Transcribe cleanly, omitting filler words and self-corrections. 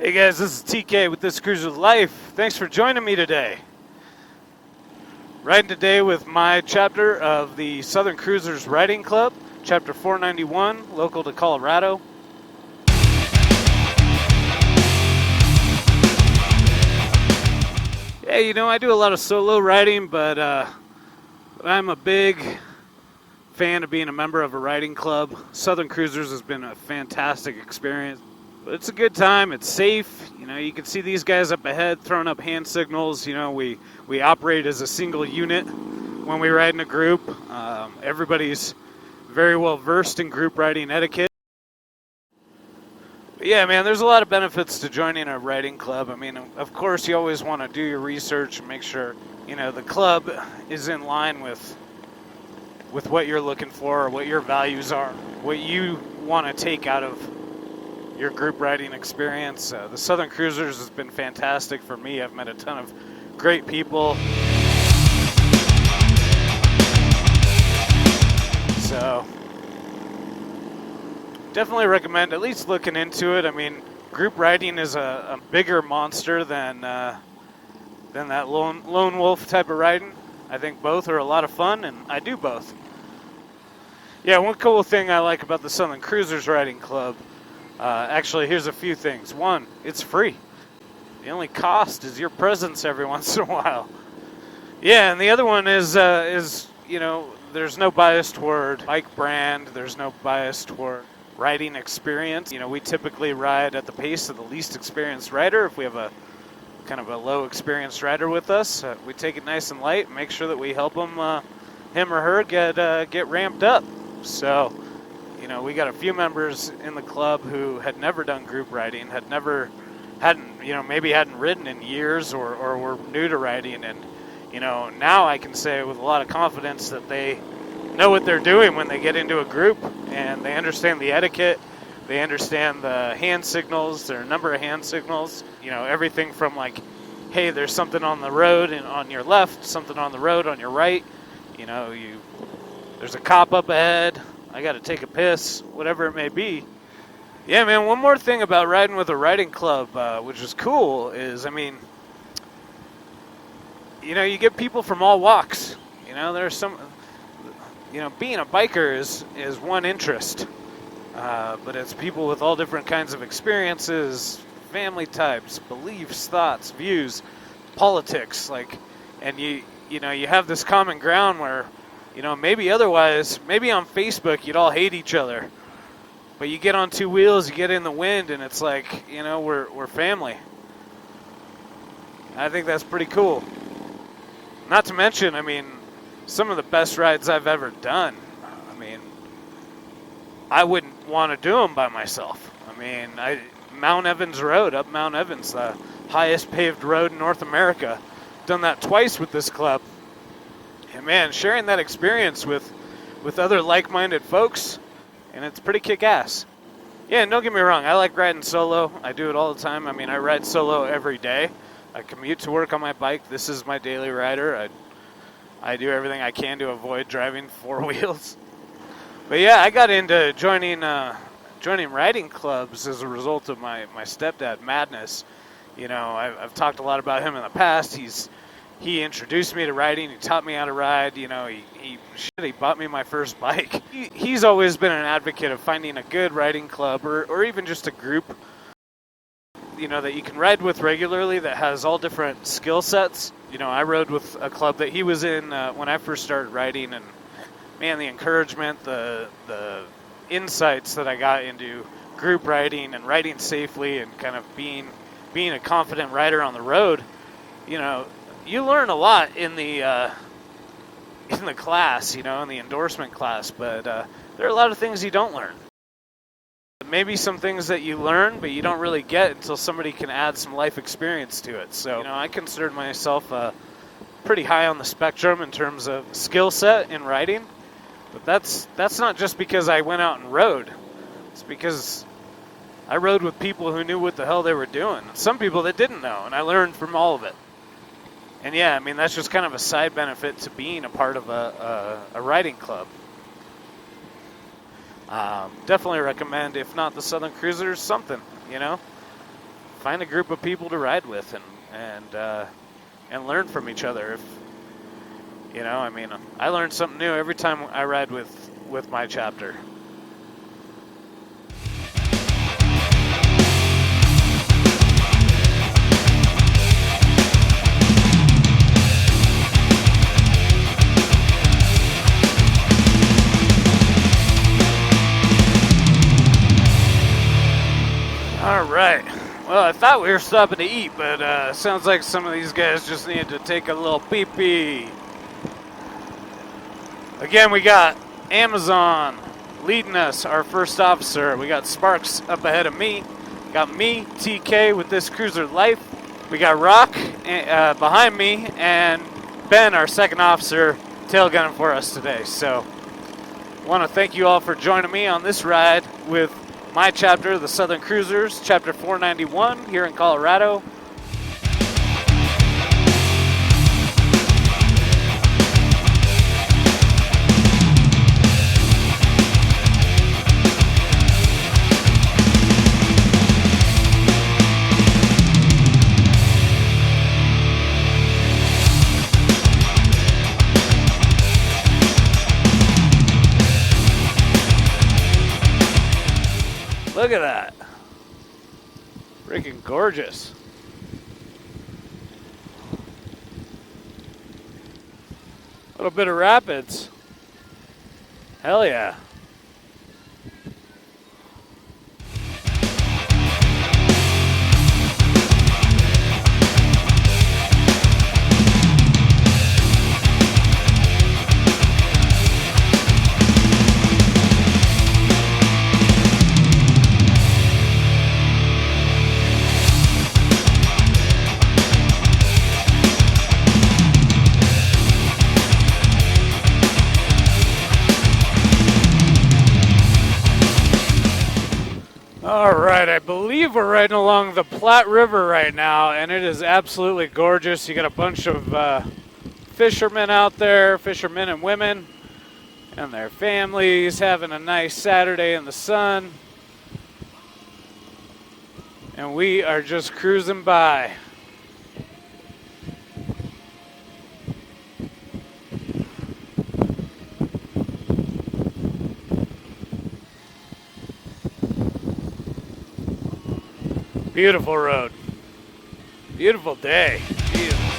Hey guys, this is TK with This Cruiser's Life. Thanks for joining me today. Riding today with my chapter of the Southern Cruisers Riding Club, chapter 491, local to Colorado. Yeah, you know, I do a lot of solo riding, but I'm a big fan of being a member of a riding club. Southern Cruisers has been a fantastic experience. But it's a good time. It's safe. You know, you can see these guys up ahead throwing up hand signals. You know, we operate as a single unit when we ride in a group. Everybody's very well versed in group riding etiquette. But yeah, man, there's a lot of benefits to joining a riding club. I mean, of course, you always want to do your research and make sure, you know, the club is in line with what you're looking for, or what your values are, what you want to take out of your group riding experience. The Southern Cruisers has been fantastic for me. I've met a ton of great people. So definitely recommend at least looking into it. I mean, group riding is a bigger monster than that lone wolf type of riding. I think both are a lot of fun, and I do both. Yeah, one cool thing I like about the Southern Cruisers Riding Club, actually, here's a few things. One, it's free. The only cost is your presence every once in a while. Yeah, and the other one is you know, there's no bias toward bike brand. There's no bias toward riding experience. You know, we typically ride at the pace of the least experienced rider. If we have a kind of a low experienced rider with us, we take it nice and light and make sure that we help him or her get ramped up. So, you know, we got a few members in the club who had never done group riding, maybe hadn't ridden in years, or were new to riding. And, you know, now I can say with a lot of confidence that they know what they're doing when they get into a group, and they understand the etiquette. They understand the hand signals, there are a number of hand signals, you know, everything from like, hey, there's something on the road and on your left, something on the road on your right, you know, there's a cop up ahead, I got to take a piss, whatever it may be. Yeah, man, one more thing about riding with a riding club, which is cool, is, I mean, you know, you get people from all walks. You know, there's some, you know, being a biker is one interest, but it's people with all different kinds of experiences, family types, beliefs, thoughts, views, politics, like, and you know, you have this common ground where, you know, maybe otherwise, maybe on Facebook you'd all hate each other, but you get on two wheels, you get in the wind, and it's like, you know, we're family. I think that's pretty cool. Not to mention, I mean, some of the best rides I've ever done, I mean, I wouldn't want to do them by myself. I mean, Mount Evans Road, up Mount Evans, the highest paved road in North America, done that twice with this club. And man, sharing that experience with other like-minded folks, and it's pretty kick-ass. Yeah, and don't get me wrong, I like riding solo. I do it all the time. I mean, I ride solo every day. I commute to work on my bike. This is my daily rider. I do everything I can to avoid driving four wheels. But yeah, I got into joining riding clubs as a result of my stepdad, Madness. You know, I've talked a lot about him in the past. He introduced me to riding. He taught me how to ride. You know, he bought me my first bike. He's always been an advocate of finding a good riding club, or even just a group, you know, that you can ride with regularly that has all different skill sets. You know, I rode with a club that he was in when I first started riding, and man, the encouragement, the insights that I got into group riding and riding safely and kind of being a confident rider on the road, you know, you learn a lot in the class, you know, in the endorsement class, but there are a lot of things you don't learn. Maybe some things that you learn, but you don't really get until somebody can add some life experience to it. So, you know, I consider myself pretty high on the spectrum in terms of skill set in riding, but that's not just because I went out and rode. It's because I rode with people who knew what the hell they were doing. Some people that didn't know, and I learned from all of it. And yeah, I mean, that's just kind of a side benefit to being a part of a riding club. Definitely recommend, if not the Southern Cruisers, something, you know. find a group of people to ride with and learn from each other. If you know, I mean, I learn something new every time I ride with my chapter. All right. Well, I thought we were stopping to eat, but sounds like some of these guys just need to take a little pee-pee. Again, we got Amazon leading us, our first officer. We got Sparks up ahead of me. Got me, TK, with this Cruiser Life. We got Rock behind me, and Ben, our second officer, tail gunning for us today. So, I want to thank you all for joining me on this ride with my chapter, the Southern Cruisers, Chapter 491 here in Colorado. Look at that. Freaking gorgeous. A little bit of rapids. Hell yeah. All right, I believe we're riding along the Platte River right now, and it is absolutely gorgeous. You got a bunch of fishermen out there, fishermen and women, and their families having a nice Saturday in the sun. And we are just cruising by. Beautiful road. Beautiful day. Jesus.